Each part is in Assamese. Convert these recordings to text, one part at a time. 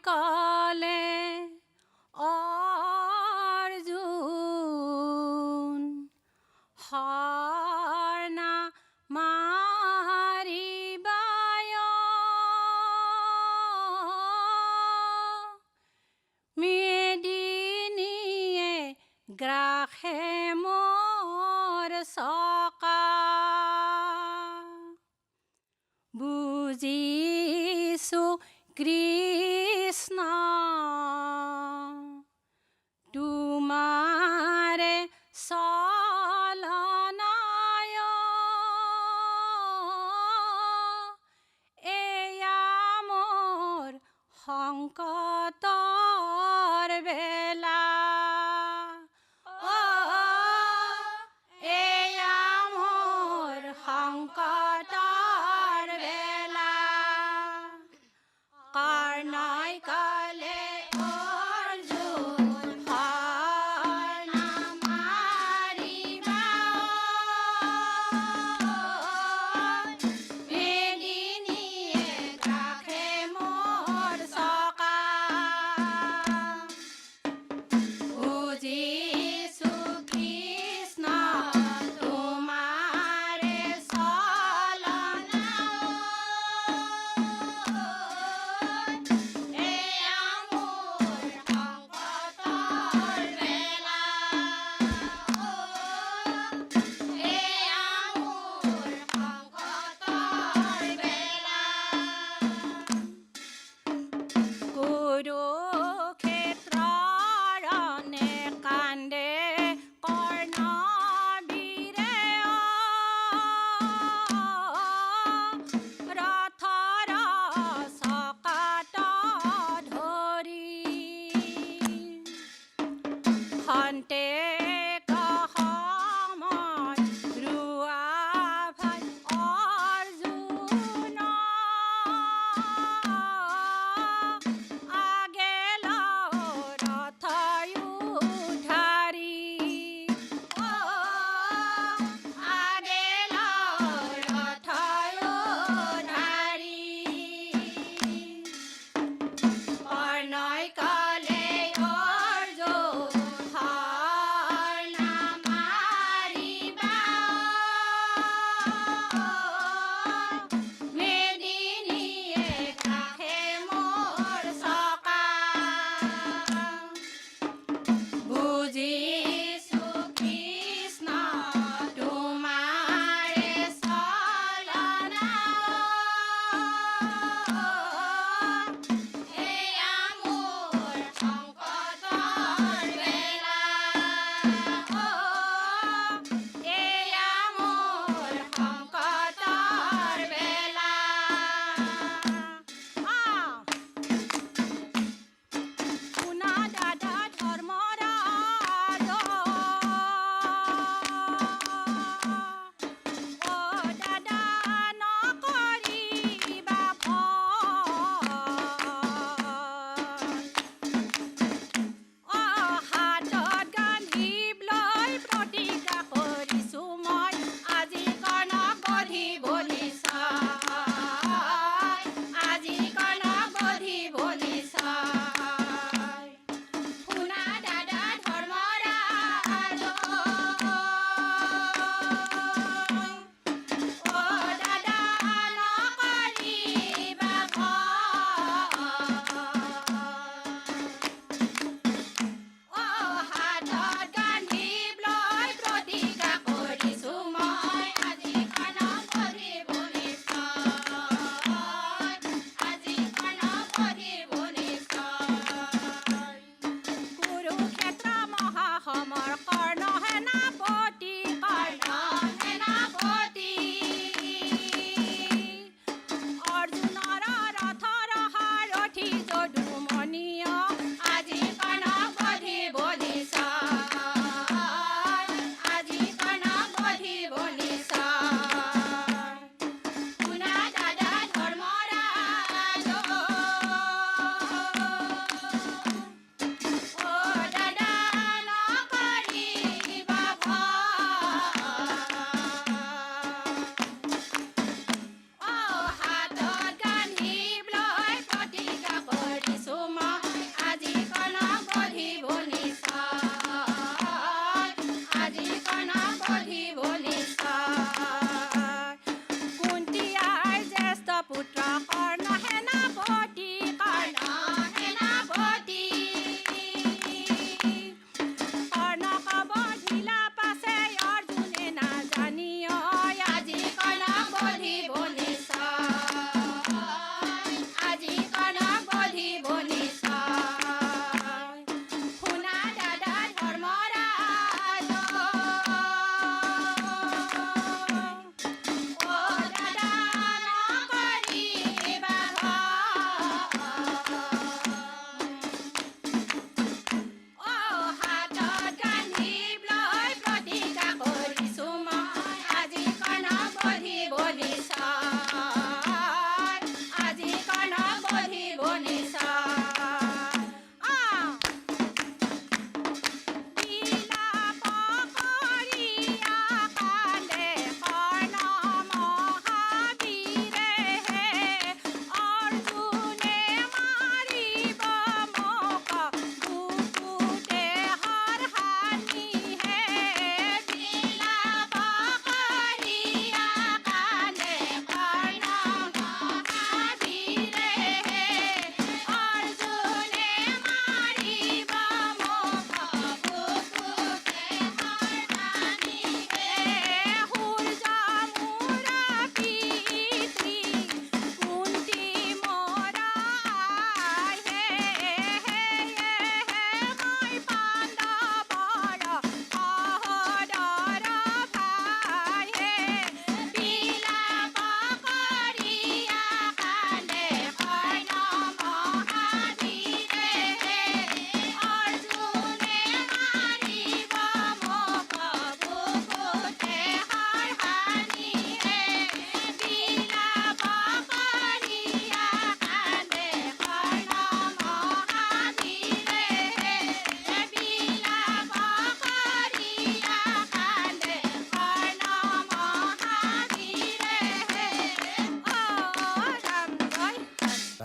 কলে অৰ্জুন হৰ্ণা মাৰিবায় মেদিনীয়ে গ্ৰাসে মোৰ চকা বুজিছো কৃষ্ণ তোমাৰে চলনায় এয়া মোৰ সংকটৰ বেলা এয়া মোৰ সংকটৰ বেলা কৰ্ণই কলে অৰ্জুন হৰ্ণা মাৰিবা মেদিনীয়ে গ্ৰাসে মোৰ চকা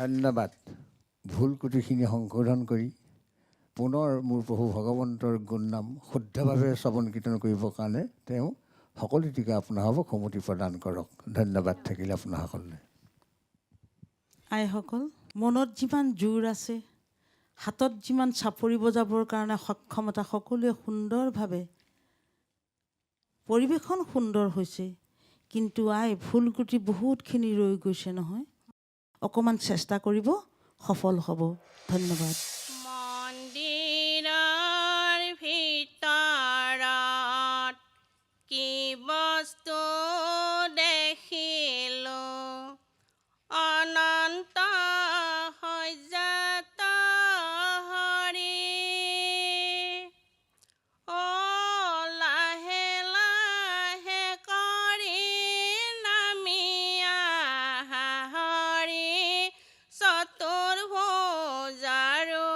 ধন্যবাদ। ভুল ত্ৰুটিখিনি সংশোধন কৰি পুনৰ মোৰ প্ৰভু ভগৱন্তৰ গুণনাম শুদ্ধভাৱে শ্ৰৱণ কীৰ্তন কৰিবৰ কাৰণে তেওঁ সকলো দিশে আপোনাসকলক সমতি প্ৰদান কৰক। ধন্যবাদ থাকিলে আপোনাসকললৈ। আইসকল, মনত যিমান জোৰ আছে, হাতত যিমান চাপৰি বজাবৰ কাৰণে সক্ষমতা, সকলোৱে সুন্দৰভাৱে পৰিৱেশন সুন্দৰ হৈছে, কিন্তু ভুল ত্ৰুটি বহুতখিনি ৰৈ গৈছে নহয়। অকণমান চেষ্টা কৰিব, সফল হ'ব। ধন্যবাদ। মন্দিৰৰ ভিতৰত কি বস্তু দেখিলো, অনন্ত সজ্জাত হৰি। অ লাহে লাহে কৰি নামি আহা হৰি, চতুৰ্ভুজ আৰু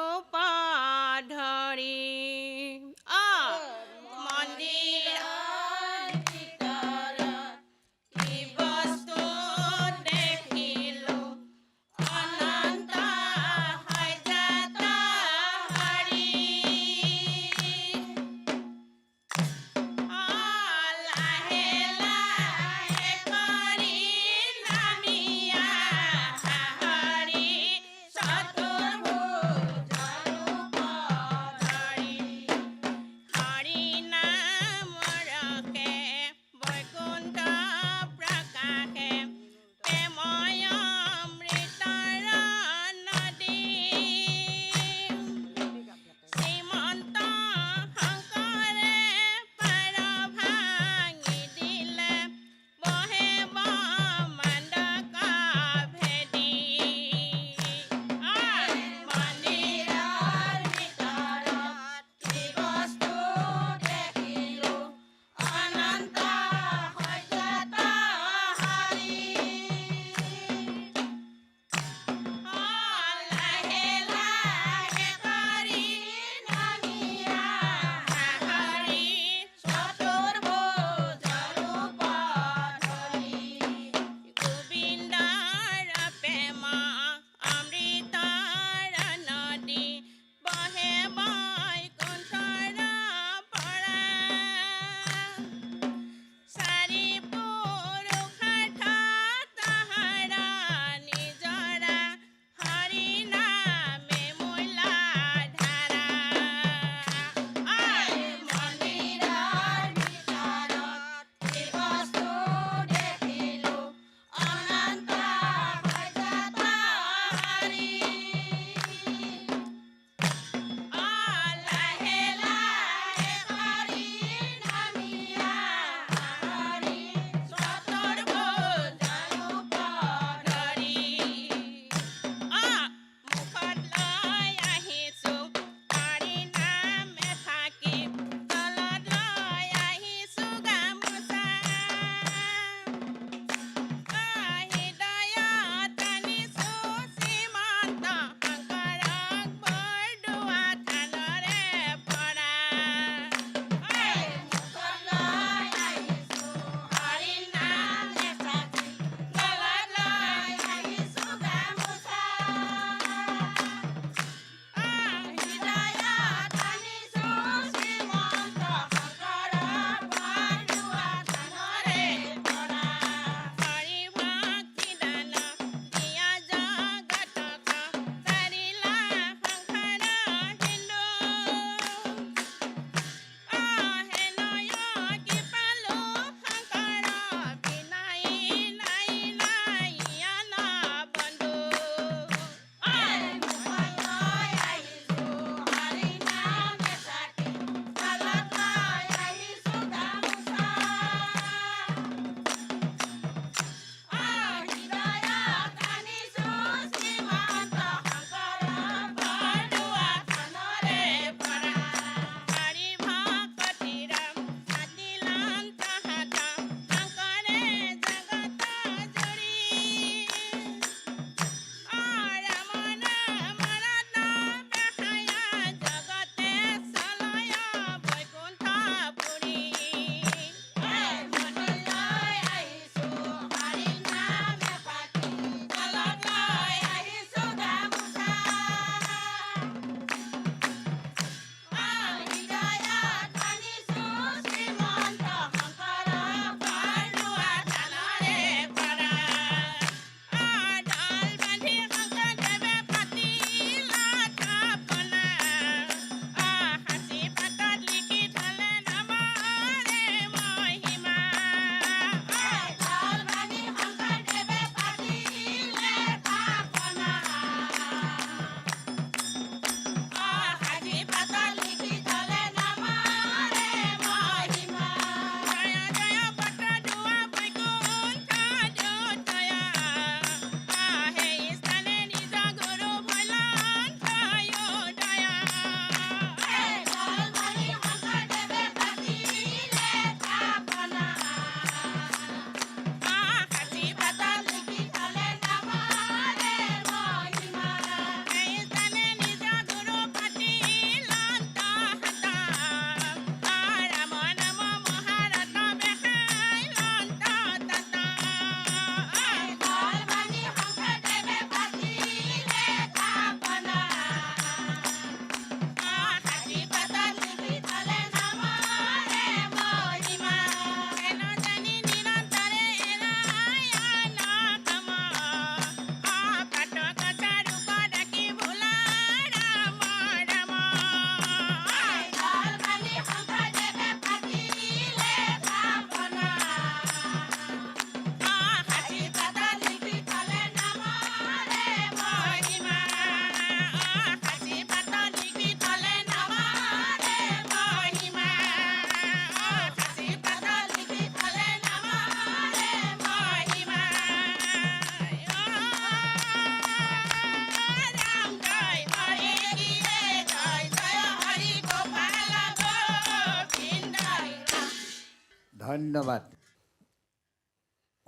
ধন্যবাদ।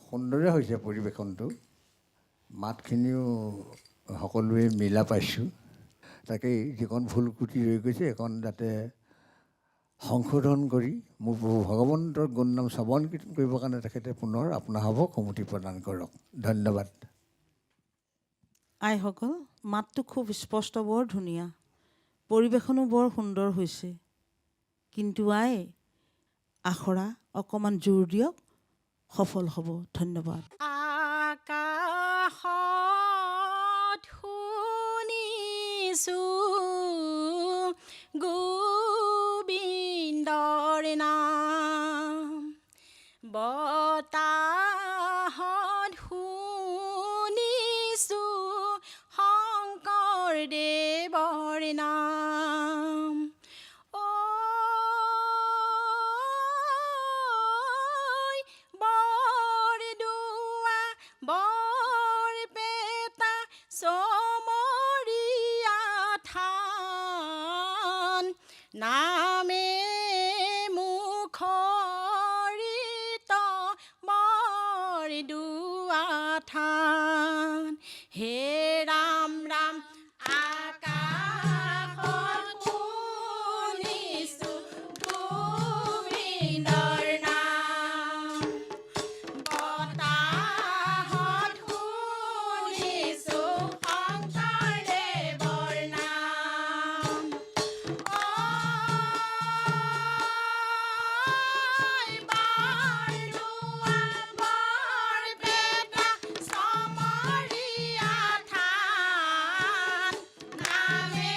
সুন্দৰে হৈছে পৰিৱেশনটো, মাতখিনিও সকলোৱে মিলা পাইছোঁ। তাকেই যিকণ ভুল ক্ৰুটি ৰৈ গৈছে এইকণ যাতে সংশোধন কৰি মোৰ প্ৰভু ভগৱন্তৰ গুণনাম শ্ৰৱণ কীৰ্তন কৰিবৰ কাৰণে তেখেতে পুনৰ আপোনাসৱক সমুতি প্ৰদান কৰক। ধন্যবাদ। আইসকল, মাতটো খুব স্পষ্ট, বৰ ধুনীয়া, পৰিৱেশনো বৰ সুন্দৰ হৈছে। কিন্তু আই, আখৰা অকণমান জোৰ দিয়ক, সফল হ'ব। ধন্যবাদ। আকাশত শুনিছোঁ গোবিন্দৰ নাম, বতাহত শুনিছোঁ শংকৰদেৱৰ নাম। বৰদোৱা বৰপেটা চমৰীয়া থান, নামে মুখৰিত বৰদোৱা থান। হে ৰাম ৰাম আকাশত শুনিছোঁ গোবিন্দৰ নাম, বতাহত শুনিছোঁ শংকৰদেৱৰ নাম। বৰদোৱা বৰপেটা চমৰীয়া থান, নামে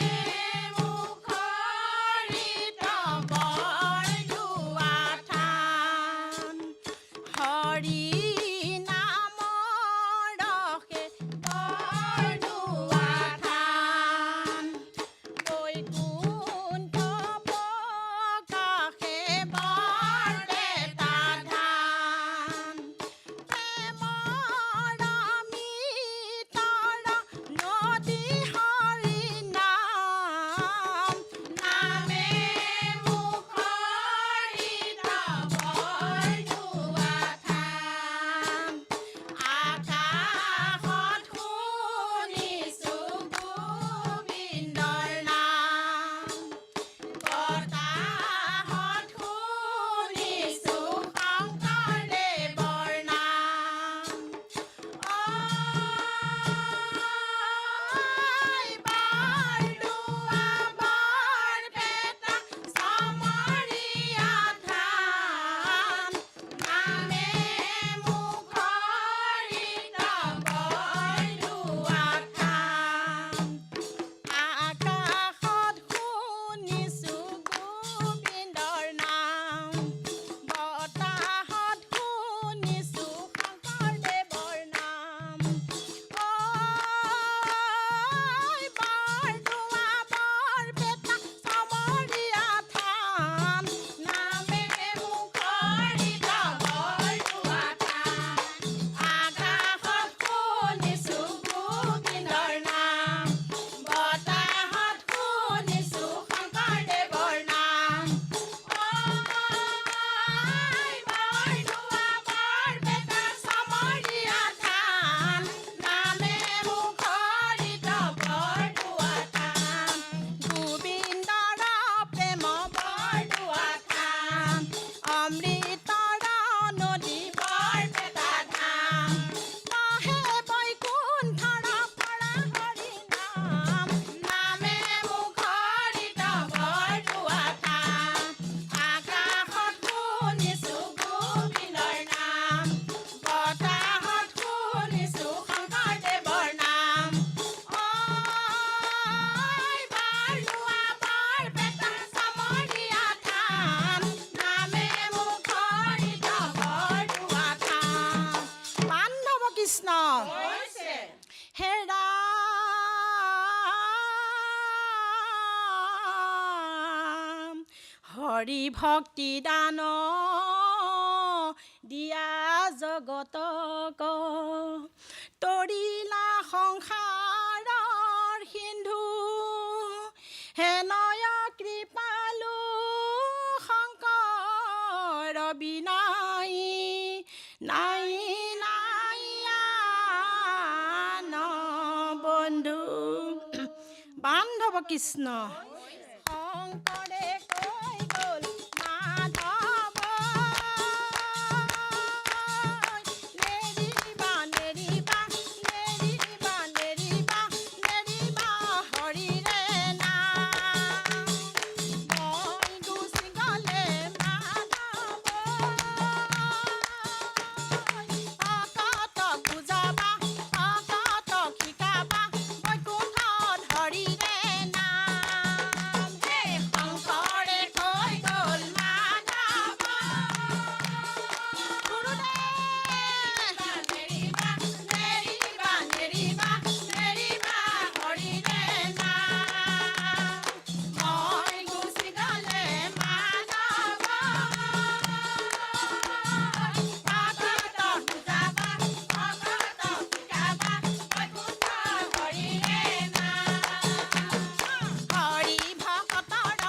মুখৰিত বৰদোৱা থান। হৰি নামৰ ৰসে বৰদোৱা থান, বৈকুণ্ঠ প্ৰকাশে বৰপেটা ধান। প্ৰেমৰ অমিতৰ নদী হৰি নাম, নামে মুখৰিত বৰদোৱা থান। আকাশত শুনিছোঁ গোবিন্দৰ নাম, বতাহত শুনিছোঁ শংকৰদেৱৰ নাম। বৰদোৱা বৰপেটা চমৰীয়া থান, নামে মুখৰিত বৰদোৱা থান। আকাশত শুনিছোঁ গোবিন্দৰ নাম, বতাহত শুনিছোঁ শংকৰদেৱৰ নাম। বৰদোৱা বৰপেটা চমৰীয়া থান, নামে মুখৰিত বৰদোৱা থান। আকাশত শুনিছোঁ গোবিন্দৰ নাম, বতাহত শুনিছোঁ শংকৰদেৱৰ নাম। বৰদোৱা বৰপেটা চমৰীয়া থান, নামে মুখৰিত বৰদোৱা থান। গোবিন্দৰ প্ৰেম বৰদোৱা থান, অমৃতৰ নদী বৰপেটা ধাম। বহে বৈকুণ্ঠৰ পৰা হৰি নাম, নামে মুখৰিত বৰদোৱা থান। আকাশত শুনিছোঁ গোবিন্দৰ নাম, বতাহত শুনিছোঁ শংকৰদেৱৰ নাম। বৰদোৱা বৰপেটা চমৰীয়া থান, নামে মুখৰিত বৰদোৱা থান। পাণ্ডৱ কৃষ্ণ হে ৰাম, হৰি ভক্তি দান দিয়া জগতক, তৰিলা সংসাৰৰ সিন্ধু, হেনয় কৃপালু শংকৰ বিনা নাই নাই আন বন্ধু বান্ধৱ কৃষ্ণ শংকৰে কৈ গ'ল মাধৱ নেৰিবা নেৰিবা নেৰিবা নেৰিবা নেৰিবা হৰিৰে নাম মই গুচি গ'লে মাধৱ অকত বুজাবা অকত শিকাবা বৈকুণ্ঠত হৰিৰে নাম হে শংকৰে কৈ গ'ল মাধৱ নেৰিবা নেৰিবা নেৰিবা নেৰিবা হৰিৰে নাম মই গুচি গ'লে মাধৱ অকত বুজাবা অকত শিকাবা বৈকুণ্ঠ হৰিৰে নাম হৰি ভকতৰ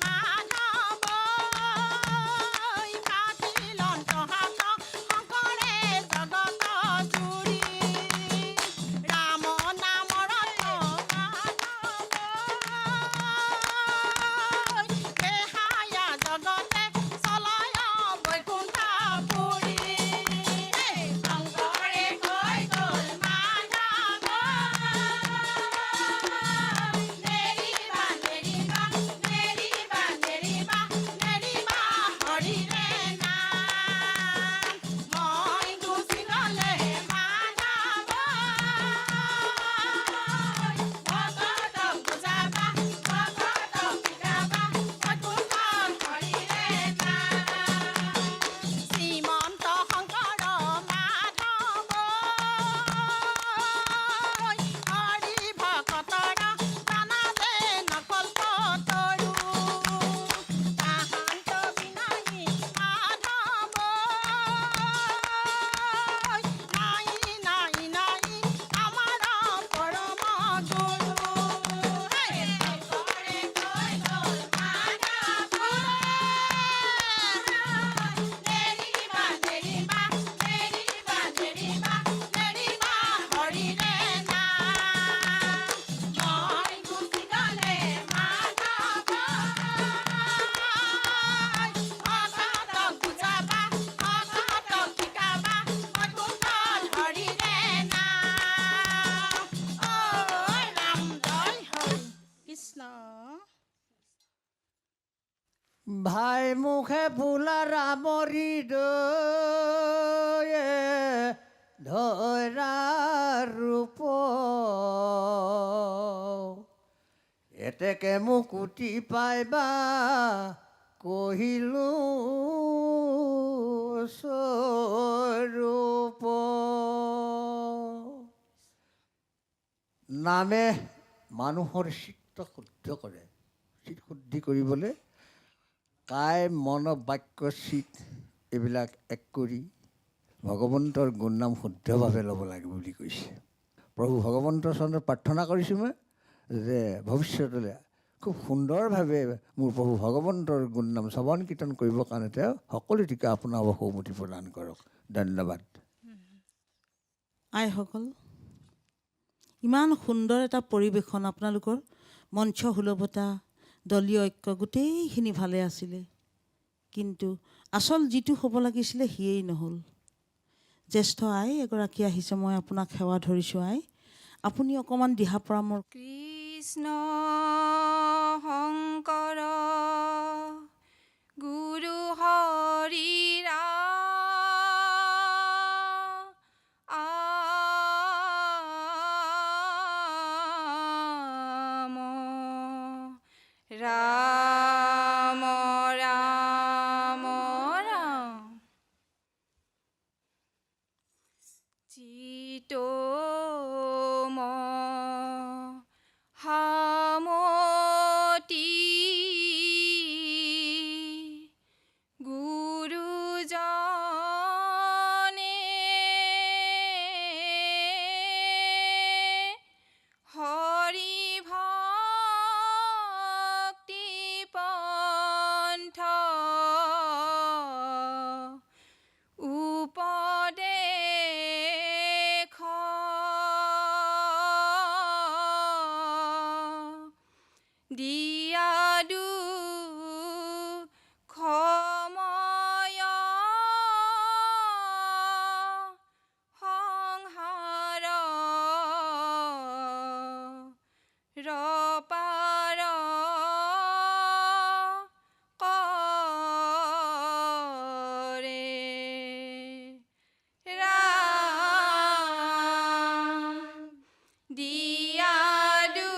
মাধৱ ভাতিলন্ত হাত শংকৰে জগত জুৰি ৰাম নামৰ দেহায়া জগতে চলয় বৈকুণ্ঠ পুৰি শংকৰে কৈ গ'ল মাধৱ নেৰিবা নেৰিবা নেৰিবা নেৰিবা নেৰিবা হৰিৰে নাম মই গুচি গ'লে মাধৱ ভকত বুজাবা ভকত শিকাবা বৈকুণ্ঠ হৰিৰে নাম শ্ৰীমন্ত শংকৰ মাধৱ হৰি ভকতৰ জানা যে নকল্প তৰু তাহান্ত বিনায়ী মাধৱ নাই নাই নাই আমাৰ পৰম গুৰু শংকৰে কৈ গ'ল মাধৱ নেৰিবা নেৰিবা নেৰিবা নেৰিবা নেৰিবা হৰিৰে নাম মই গুচি গ'লে মাধৱ অকত বুজাবা অকত শিকাবা বৈকুণ্ঠত হৰিৰে নাম ঐ ৰাম জয় হৰি কৃষ্ণ ভাই মুখে ফুলা ৰামৰি দয়ে ধৰা ৰূপ এতেকে মুকুতি পাইবা কহিলো স্বৰূপ নামে মানুহৰ চিত্ত শুদ্ধ কৰে চিত শুদ্ধি কৰিবলৈ কায় মন বাক্য চিত এইবিলাক এক কৰি ভগৱন্তৰ গুণনাম শুদ্ধভাৱে ল'ব লাগে বুলি কৈছে প্ৰভু ভগৱন্তৰ চৰণত প্ৰাৰ্থনা কৰিছোঁ মই যে ভৱিষ্যতলৈ খুব সুন্দৰভাৱে মোৰ প্ৰভু ভগৱন্তৰ গুণনাম শ্ৰৱণ কীৰ্তন কৰিবৰ কাৰণে তেওঁ সকলো দিশে আপোনাৰ সৌমতি প্ৰদান কৰক ধন্যবাদ আইসকল ইমান সুন্দৰ এটা পৰিৱেশন আপোনালোকৰ মঞ্চ সুলভতা দলীয় ঐক্য গোটেইখিনি ভালে আছিলে কিন্তু আচল যিটো হ'ব লাগিছিলে সিয়েই নহ'ল জ্যেষ্ঠ আই এগৰাকী আহিছে মই আপোনাক সেৱা ধৰিছোঁ আই আপুনি অকণমান দিহা পৰামৰ্শ কৃষ্ণ শংকৰ গুৰু হৰি ৰাম ৰাম ৰাম চিতো হাম দিয়াদু খময় সংসাৰ ৰপাৰ কৰে ৰাম দিয়াদু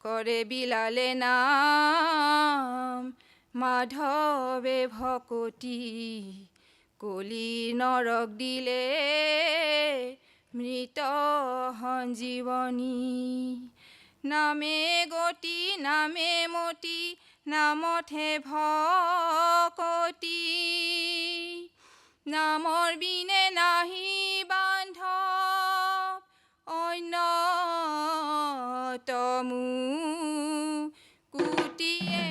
শংকৰে বিলালে নাম মাধৱে ভকতি কলি নৰক দিলে মৃত সঞ্জীৱনী নামে গতি নামে মতি নামতহে ভকতি নামৰ বিনে নাহি বান্ধৱ অন্যতমো কুটিয়ে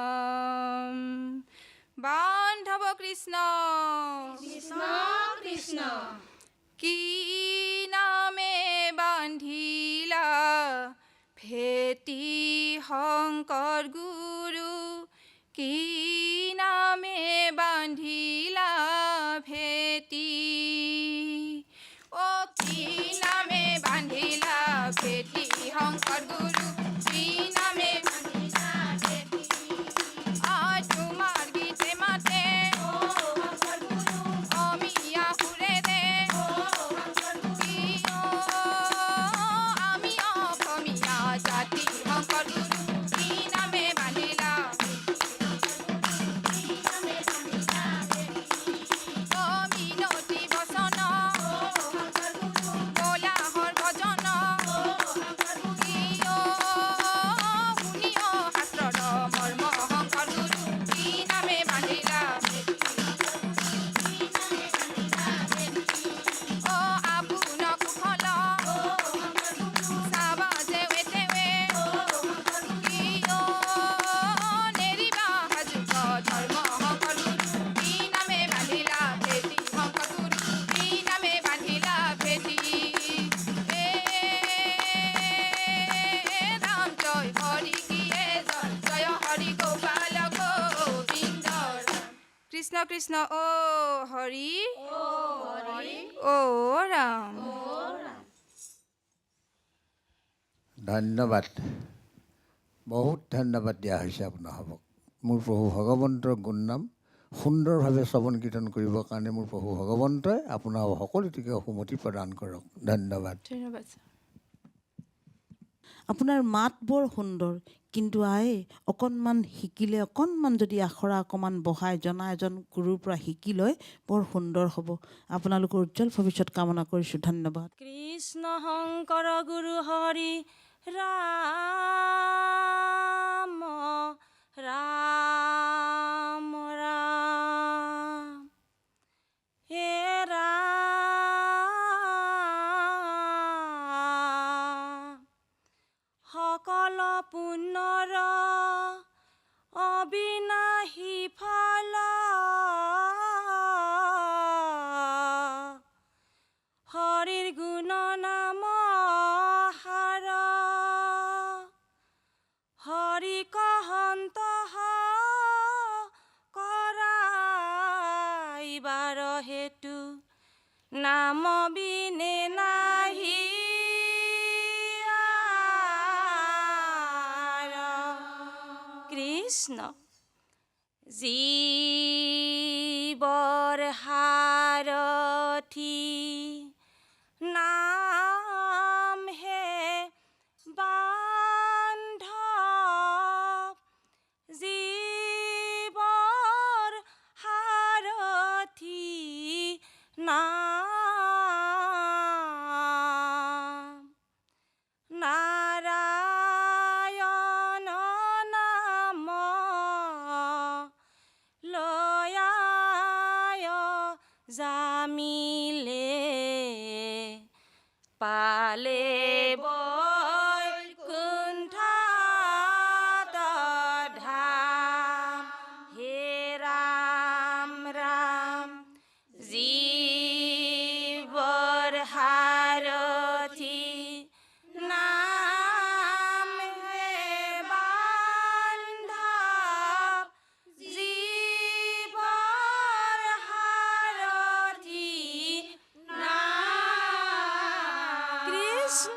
ৰাম বান্ধৱ কৃষ্ণ কৃষ্ণ কৃষ্ণ কি নামে বান্ধিলা ভেটি শংকৰ গুৰু কি নামে বান্ধিলা ভেটি অ' কি নামে বান্ধিলা ভেটি শংকৰ গুৰু কি নামে বান্ধিলা ভেটি তোমাৰ গীতে মাতে অমিয়া সুৰে দে আমি অসমীয়া জাতি শংকৰ গুৰু কি নামে বান্ধিলা মিনতি বচন কলাহৰ ভজন শুনি শাস্ত্ৰৰ মৰ্ম শংকৰ গুৰু কি নামে বান্ধিলা আপোনাক কুশল চাবা যেৱে তেৱে নেৰিবা সাজুক ধৰ্ম শংকৰ গুৰু কি নামে বান্ধিলা ভেটি শংকৰ গুৰু কি নামে বান্ধিলা ভেটি ৰাম জয় হৰি কিয়ে জয় জয় হৰি গোপাল গোবিন্দ কৃষ্ণ কৃষ্ণ অ' হৰি অ' ৰাম ধন্যবাদ বহুত ধন্যবাদ দিয়া হৈছে আপোনালোকক মোৰ প্ৰভু ভগৱন্তৰ গুণনাম সুন্দৰভাৱে শ্ৰৱণ কীৰ্তন কৰিবৰ কাৰণে মোৰ প্ৰভু ভগৱন্তই আপোনাক সকলোটিকে সুমতি প্ৰদান কৰক ধন্যবাদ ধন্যবাদ ছাৰ আপোনাৰ মাত বৰ সুন্দৰ কিন্তু অকণমান শিকিলে অকণমান যদি আখৰা অকণমান বহাই জনা এজন গুৰুৰ পৰা শিকি লয় বৰ সুন্দৰ হ'ব আপোনালোকৰ উজ্জ্বল ভৱিষ্যত কামনা কৰিছোঁ ধন্যবাদ কৃষ্ণ শংকৰ গুৰু হৰি ৰাম ৰাম ৰাম হে ৰাম সকল পুণ্যৰ অবিনাশী ফল হৰিৰ গুণ নাম সাৰ হৰি কহন্ত কৰাইবাৰ হেতু নাম বিনে নাহি কৃষ্ণ জীৱৰ সাৰথি নাম হে বান্ধৱ জীৱৰ সাৰথি নাম নাৰায়ণ নাম লয়ায় জামিলে পালে বৈকুণ্ঠ ধাম হে ৰাম ৰাম জীৱৰ সাৰথি নাম হে বান্ধৱ জীৱৰ সাৰথি নাম কৃষ্ণ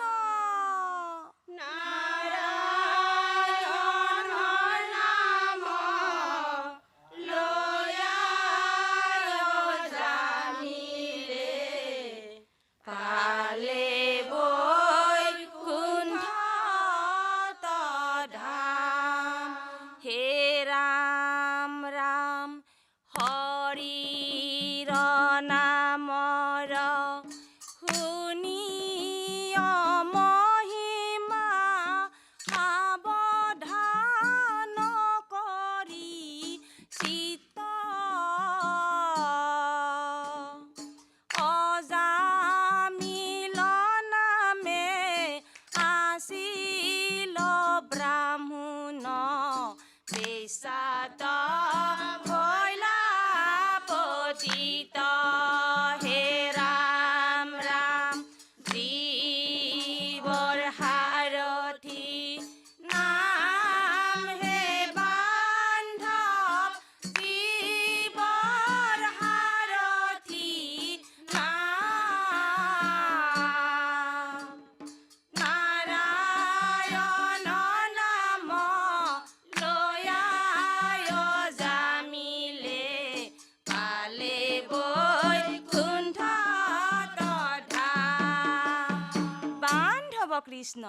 কৃষ্ণ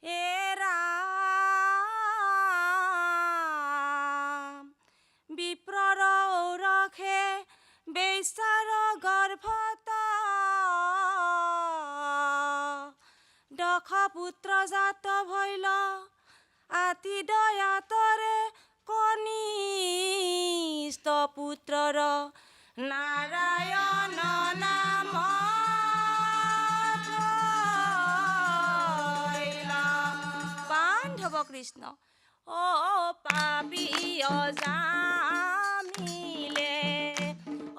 এ ৰাম বিপ্ৰৰ ঔৰখে বেচাৰ গৰ্ভত দক্ষ পুত্ৰ জাত ভৈল আতি দয়াতৰে কনিষ্ঠ পুত্ৰৰ নাৰায়ণ নাম বান্ধৱ কৃষ্ণ অ পাপী অজামিলে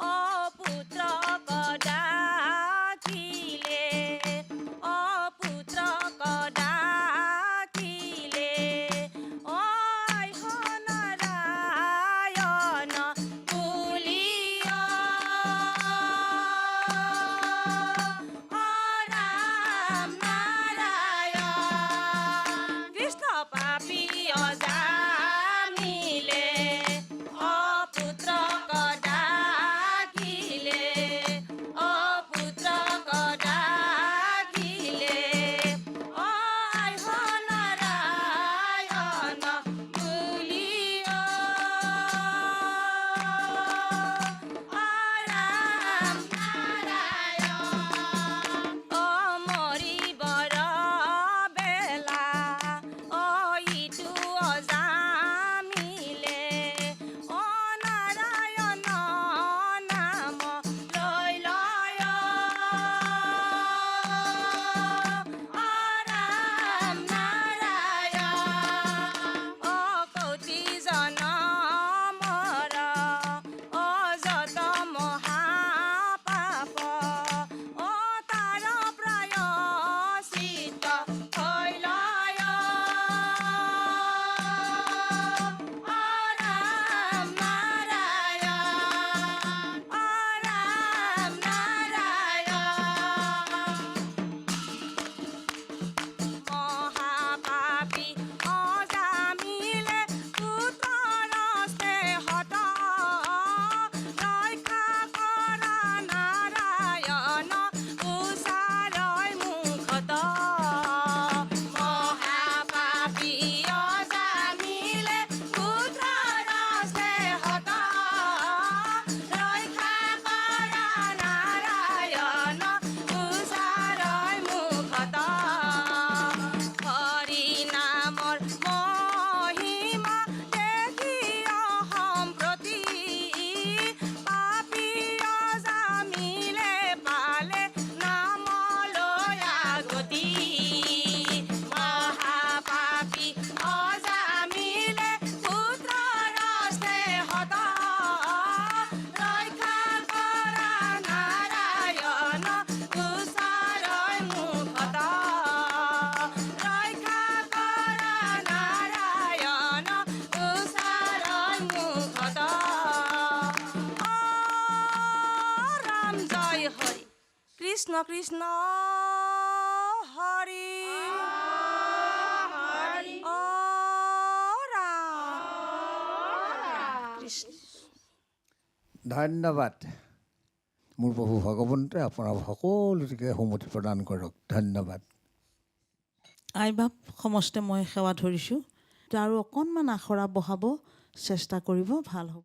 অ পুত্ৰ কদাখিলে অ পুত্ৰ কদাখিলে অ আইহ নাৰায়ণ বুলি অ ৰাম নাৰায়ণ কৃষ্ণ পাপী অজামিলে অ পুত্ৰ কদাখিলে অ পুত্ৰ কদাখিলে অ আইহ নাৰায়ণ বুলি অ ৰাম নাৰায়ণ অ মৰিবৰ বেলা অ ইটো অজামিলে অ নাৰায়ণ নাম লৈ লয় অ ৰাম নাৰায়ণ অ কৌটি জনমৰ অযত মহাপাপ অ তাৰ প্ৰায়শ্চিত্ত হৈ লয় অ ৰাম নাৰায়ণ অ ৰাম নাৰায়ণ মহাপাপী অজামিলে পুত্ৰৰ স্নেহত ৰক্ষা কৰা নাৰায়ণ উচাৰয় মুখত মহাপাপী অজামিলে পুত্ৰৰ স্নেহত ৰক্ষা কৰা নাৰায়ণ উচাৰয় মুখত হৰি নামৰ মহিমা দেখি সম্প্ৰতি পাপী অজামিলে পালে নামলৈ আগতি মহাপাপী অজামিলে পুত্ৰৰ স্নেহত ৰক্ষা কৰা নাৰায়ণ উচাৰয় মুখত ৰক্ষা কৰা নাৰায়ণ উচাৰয় মুখত অ ৰাম জয় হৰি কৃষ্ণ কৃষ্ণ হৰি অ ৰাম কৃষ্ণ ধন্যবাদ মোৰ প্ৰভু ভগৱন্তই আপোনাৰ সকলোটিকে সুমতি প্ৰদান কৰক ধন্যবাদ আই বাপ সমস্তে মই সেৱা ধৰিছোঁ আৰু অকণমান আখৰা বঢ়াব চেষ্টা কৰিব ভাল হ'ব